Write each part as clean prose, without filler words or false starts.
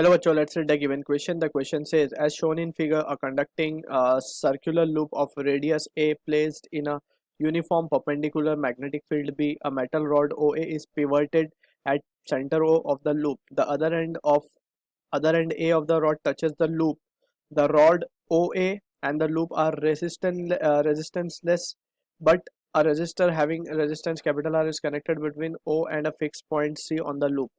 Hello, Bachcho. Let's read the given question. The question says, as shown in figure, a conducting circular loop of radius A placed in a uniform perpendicular magnetic field B, a metal rod OA is pivoted at center O of the loop. The other end A of the rod touches the loop. The rod OA and the loop are resistanceless, but a resistor having resistance capital R is connected between O and a fixed point C on the loop.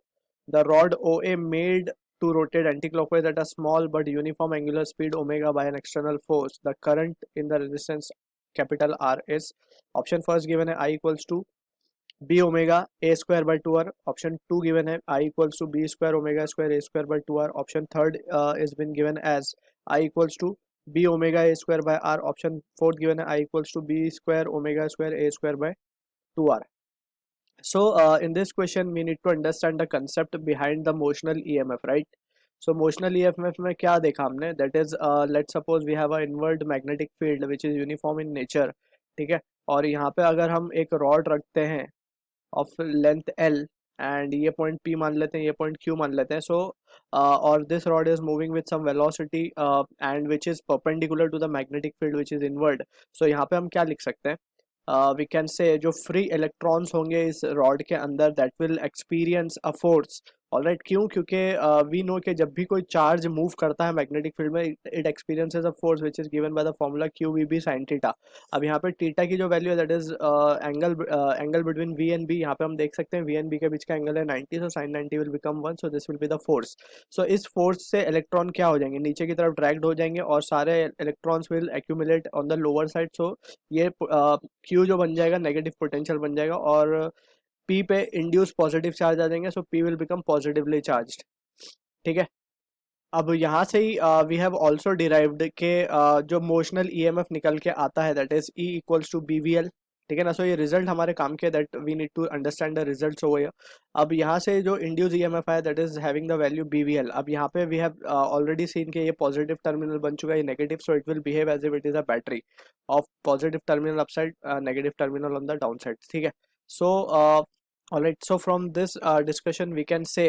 The rod OA made to rotate anticlockwise at a small but uniform angular speed omega by an external force. The current in the resistance capital R is option first given है I equals to b omega a square by 2r. Option 2 given है I equals to b square omega square a square by 2r. Option third is been given as I equals to b omega a square by r. Option fourth given है I equals to b square omega square a square by 2r. So in this question we need to understand the concept behind the motional EMF, right? So motional EMF में क्या देखा हमने, that is let's suppose we have a inward magnetic field which is uniform in nature, ठीक है. और यहाँ पे अगर हम एक रॉड रखते हैं of length L and ये point P मान लेते हैं, ये point Q मान लेते हैं. So or this rod is moving with some velocity and which is perpendicular to the magnetic field which is inward. So यहाँ पे हम क्या लिख सकते हैं, वी कैन से जो फ्री इलेक्ट्रॉन्स होंगे इस रॉड के अंदर that will experience a force. Alright, क्यों? क्योंकि वी नो कि जब भी कोई चार्ज मूव करता है मैग्नेटिक फील्ड में it experiences a force which is given by the formula q v b sine theta. अब यहाँ पे थीटा की जो वैल्यू है that is angle between v and b. यहाँ पे हम देख सकते हैं वी एंड बी के बीच का एंगल है 90, so sine 90 will become 1, so this will be the force. So इस फोर्स से इलेक्ट्रॉन क्या हो जाएंगे, नीचे की तरफ ड्रैग्ड हो जाएंगे और सारे electrons will accumulate on the lower side. So ये क्यू जो बन जाएगा नेगेटिव पोटेंशियल बन जाएगा और पी पे इंड्यूस पॉजिटिव चार्ज आ जाएंगे. So P will become positively charged. ठीक है. अब यहाँ से ही वी हैव ऑल्सो डिराइव्ड के जो मोशनल ईएमएफ निकल के आता है that is E equals to B we L. ठीक है ना. सो ये रिजल्ट हमारे काम के that we need to understand the results over here. अब यहाँ से जो इंड्यूस ईएमएफ है that is having the value B we L. अब यहाँ पे वी हैव ऑलरेडी सीन के ये पॉजिटिव टर्मिनल बन चुका है, ये negative. So it will behave as if it is a battery of positive terminal upside, negative terminal on the down side. ठीक है. So alright, so from this discussion we can say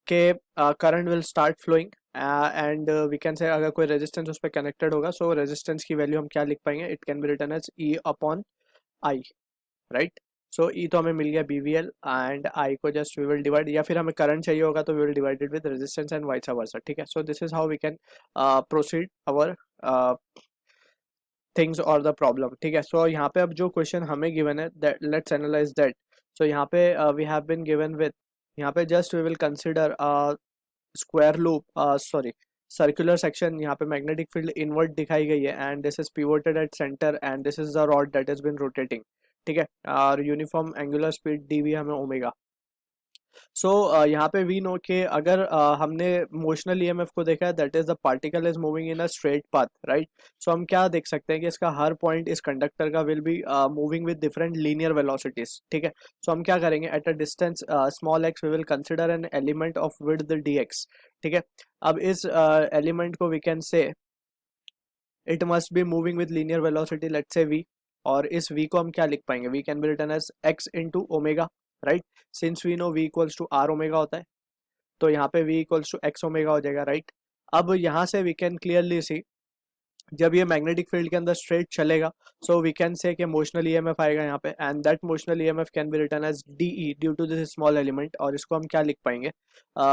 के current will start flowing and we can say अगर कोई resistance उस पर connected होगा सो resistance की value हम क्या लिख पाएंगे, it can be written as E upon I, right. So E तो हमें मिल गया बीवीएल एंड आई को जस्ट वी विल डिवाइड, या फिर हमें करंट चाहिए होगा तो we will divide it with resistance and vice versa. ठीक है. So this is how we can proceed our things और द प्रॉब्लम. ठीक है. सो यहाँ पे अब जो क्वेश्चन हमें गिवन है लेट्स एनालाइज दैट. सो यहाँ पे we have been given with, यहाँ पे just we will consider square loop, sorry circular section. यहाँ पे मैग्नेटिक फील्ड इनवर्ट दिखाई गई है and this is pivoted at centre and this is the rod that is been rotating. ठीक है. और uniform angular speed d v हमें omega. So यहाँ पे वी नो के अगर हमने मोशनल ईएमएफ को देखा है that is the particle is moving in a straight path, right. So हम क्या देख सकते हैं कि इसका हर पॉइंट इस कंडक्टर का will be moving with different linear velocities. ठीक है. सो हम क्या करेंगे, at a distance small x we will consider an element of width d x. ठीक है. अब इस एलिमेंट को we can say it must be moving with linear velocity let's say v. और इस v को हम क्या लिख पाएंगे, v can be written as x into omega, right. Since we know v equals to r omega होता है तो यहाँ पे v equals to x omega हो जाएगा, राइट. अब यहाँ से वी कैन क्लियरली सी जब ये मैग्नेटिक फील्ड के अंदर स्ट्रेट चलेगा सो वी कैन से कि मोशनल ईएमएफ आएगा यहाँ पे and that motional EMF can be written as d e due to this small element. और इसको हम क्या लिख पाएंगे,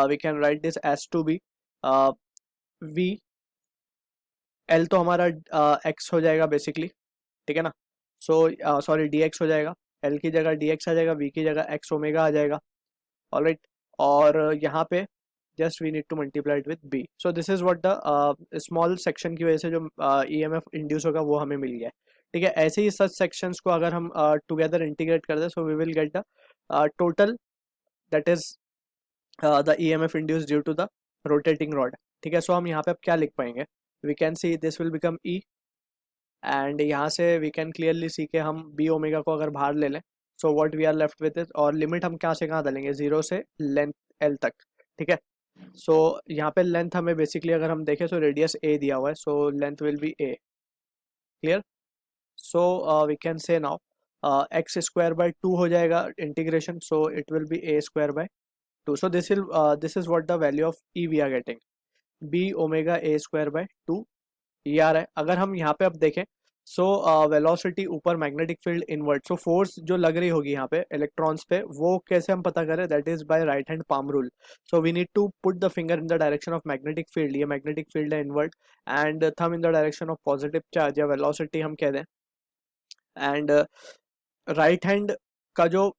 we can write this as to B we l तो हमारा एक्स हो जाएगा बेसिकली. ठीक है ना. सो सॉरी डी एक्स हो जाएगा, एल की जगह डी एक्स आ जाएगा, वी की जगह एक्स ओमेगा आ जाएगा. ऑलराइट. और यहाँ पे just we need to multiply it with b. So this is what the small section की वजह से जो ईएमएफ इंड्यूस होगा वो हमें मिल गया है. ठीक है. ऐसे ही सच सेक्शंस को अगर हम टुगेदर इंटीग्रेट कर दें so we will get the total that is the EMF induce due to the rotating rod. ठीक है. सो हम यहाँ पे अब क्या लिख पाएंगे, we can see this will become e and यहाँ से वी कैन क्लियरली सी के हम बी ओमेगा को अगर बाहर ले लें so what we are left with it. और लिमिट हम कहाँ से कहाँ डालेंगे, जीरो से लेंथ एल तक. ठीक है. सो यहाँ पे लेंथ हमें बेसिकली अगर हम देखें सो रेडियस ए दिया हुआ है so length will be a. Clear. So we can say now x square by 2 हो जाएगा integration, so it will be a square by 2. So this is what the value of E we are getting, b omega a square by 2 ये आ रहा है. अगर हम यहाँ पे अब देखें, सो वेलोसिटी ऊपर, magnetic field inward, so force जो लग रही होगी यहाँ पे इलेक्ट्रॉन्स पे, वो कैसे हम पता करें, that is by right hand palm rule. So we need to put the finger in the direction of magnetic field, ये मैग्नेटिक फील्ड है inward, and thumb in the direction of positive charge या velocity हम कह दें, एंड right hand का जो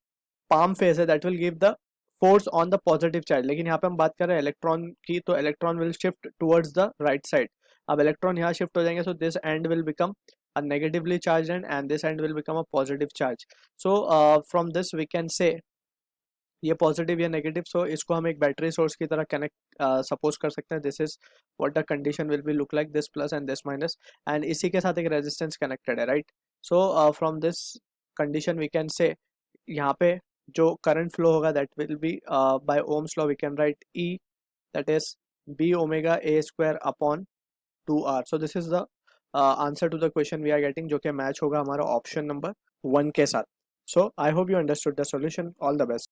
palm face है that will give the force on the positive charge. लेकिन यहाँ पे हम बात कर रहे हैं इलेक्ट्रॉन की, तो electron will shift towards the right side. अब इलेक्ट्रॉन यहाँ शिफ्ट हो जाएंगे, so this and will become a negatively charged end and this end will become a positive charge. So from this we can say ये positive या negative, सो इसको हम एक battery source की तरह कनेक्ट सपोज कर सकते हैं. This is what the condition will be look like, this plus and this minus, and इसी के साथ एक रेजिस्टेंस कनेक्टेड है, right. So from this condition we can say यहाँ पे जो करंट फ्लो होगा that will be by Ohm's law we can write E, that is b omega a square upon 2r. So this is the answer to the question we are getting, जो कि match होगा हमारा option number 1 के साथ. So I hope you understood the solution. All the best.